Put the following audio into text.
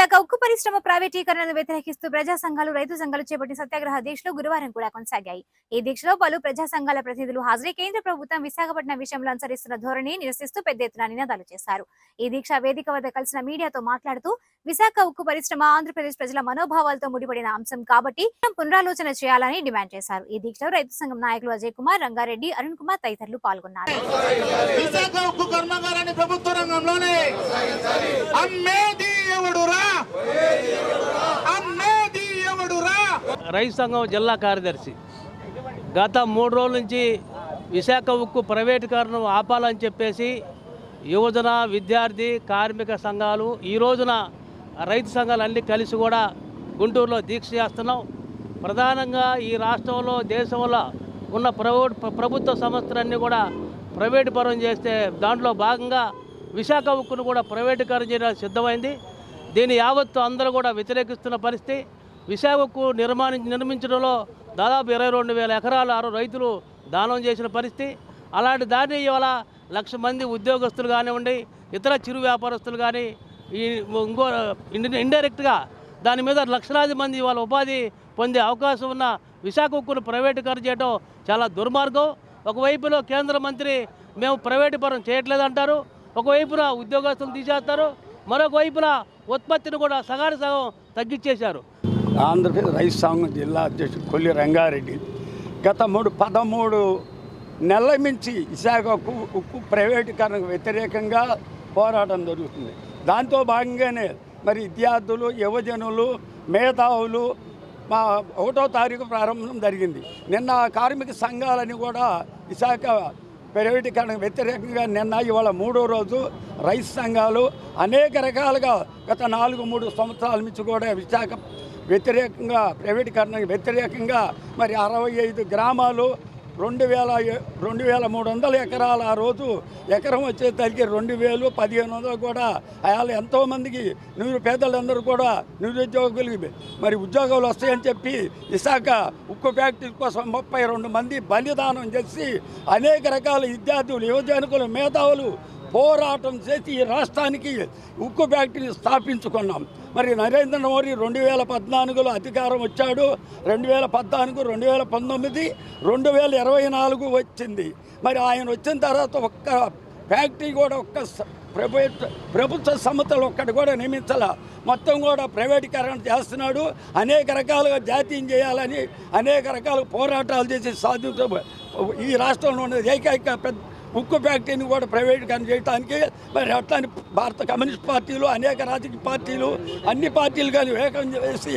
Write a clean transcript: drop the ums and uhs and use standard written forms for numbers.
విశాఖ ఉక్కు పరిశ్రమ ప్రైవేటీకరణను వ్యతిరేకిస్తూ ప్రజా సంఘాలు రైతు సంఘాలు చేపట్టిన సత్యాగ్రహ దీక్షలు గురువారం కూడా కొనసాగాయి. ఈ దీక్షలో పలు ప్రజా సంఘాల ప్రతినిధులు హాజరై కేంద్ర ప్రభుత్వం విశాఖపట్నం విషయంలో అనుసరిస్తున్న ధోరణి నిరసిస్తూ పెద్ద ఎత్తున నినాదాలు చేశారు. ఈ దీక్ష వేదిక వద్ద కలిసిన మీడియాతో మాట్లాడుతూ విశాఖ ఉక్కు పరిశ్రమ ఆంధ్రప్రదేశ్ ప్రజల మనోభావాలతో ముడిపడిన అంశం కాబట్టి పునరాలోచన చేయాలని డిమాండ్ చేశారు. ఈ దీక్షలో రైతు సంఘం నాయకులు అజయ్ కుమార్, రంగారెడ్డి, అరుణ్ కుమార్ తదితరులు పాల్గొన్నారు. రైతు సంఘం జిల్లా కార్యదర్శి గత 3 రోజుల నుంచి విశాఖ ఉక్కు ప్రైవేటీకరణను ఆపాలని చెప్పేసి యువజన, విద్యార్థి, కార్మిక సంఘాలు ఈ రోజున రైతు సంఘాలు అన్నీ కలిసి కూడా గుంటూరులో దీక్ష చేస్తున్నాం. ప్రధానంగా ఈ రాష్ట్రంలో, దేశంలో ఉన్న ప్రభుత్వ సంస్థలన్నీ కూడా ప్రైవేటు పరం చేస్తే దాంట్లో భాగంగా విశాఖ ఉక్కును కూడా ప్రైవేటీకరణ చేయడానికి సిద్ధమైంది. దీన్ని యావత్తు అందరూ కూడా వ్యతిరేకిస్తున్న పరిస్థితి. విశాఖ ఉక్కు నిర్మించడంలో దాదాపు 22,000 ఎకరాలు రైతులు దానం చేసిన పరిస్థితి. అలాంటి దాన్ని ఇవాళ 1,00,000 మంది ఉద్యోగస్తులు కానివ్వండి, ఇతర చిరు వ్యాపారస్తులు కానీ ఇంకో ఇండైరెక్ట్గా దాని మీద లక్షలాది మంది ఇవాళ ఉపాధి పొందే అవకాశం ఉన్న విశాఖ ఉక్కును ప్రైవేటీకరణ చేయడం చాలా దుర్మార్గం. ఒకవైపులో కేంద్ర మంత్రి మేము ప్రైవేటు పరం చేయట్లేదంటారు, ఒకవైపున ఉద్యోగస్తులు తీసేస్తారు, మరొక వైపున ఉత్పత్తిని కూడా సగానికి సగం తగ్గించేశారు. ఆంధ్రప్రదేశ్ రైతు సంఘం జిల్లా అధ్యక్షుడు కొల్లి రంగారెడ్డి గత 13 నెలల నుంచి విశాఖ ఉక్కు ప్రైవేటీకరణకు వ్యతిరేకంగా పోరాటం జరుగుతుంది. దాంతో భాగంగానే మరి విద్యార్థులు, యువజనులు, మేధావులు 1వ తారీఖు ప్రారంభం జరిగింది. నిన్న కార్మిక సంఘాలని కూడా విశాఖ ప్రైవేటీకరణకు వ్యతిరేకంగా ఇవాళ 3వ రోజు రైతు సంఘాలు అనేక రకాలుగా గత 3 సంవత్సరాల నుంచి కూడా విశాఖ వ్యతిరేకంగా, ప్రైవేటీకరణకు వ్యతిరేకంగా మరి 65 గ్రామాలు 2,300 ఎకరాలు ఆ రోజు ఎకరం వచ్చేసరికి 2,000, 1,500 కూడా అయాలు ఎంతోమందికి పేదలందరూ కూడా నిరుద్యోగులకి మరి ఉద్యోగాలు వస్తాయని చెప్పి విశాఖ ఉక్కు ఫ్యాక్టరీ కోసం 32 మంది బలిదానం చేసి అనేక రకాల విద్యార్థులు, యువజనులు, మేధావులు పోరాటం చేసి ఈ రాష్ట్రానికి ఉక్కు ఫ్యాక్టరీ స్థాపించుకున్నాం. మరి నరేంద్ర మోడీ 2014లో అధికారం వచ్చాడు. 2014, 2019, 2024 వచ్చింది. మరి ఆయన వచ్చిన తర్వాత ఒక్క ఫ్యాక్టరీ కూడా ప్రభుత్వ సంస్థలు ఒక్కటి కూడా నియమించాల, మొత్తం కూడా ప్రైవేటీకరణ చేస్తున్నాడు. అనేక రకాలుగా జాతీయం చేయాలని అనేక రకాల పోరాటాలు చేసి సాధించ ఈ రాష్ట్రంలో ఉన్న ఏకైక ఉక్కు ఫ్యాక్టరీని కూడా ప్రైవేటీకరణ చేయడానికి మరి అట్లాంటి భారత కమ్యూనిస్ట్ పార్టీలు, అనేక రాజకీయ పార్టీలు, అన్ని పార్టీలు కానీ ఏకం చేసి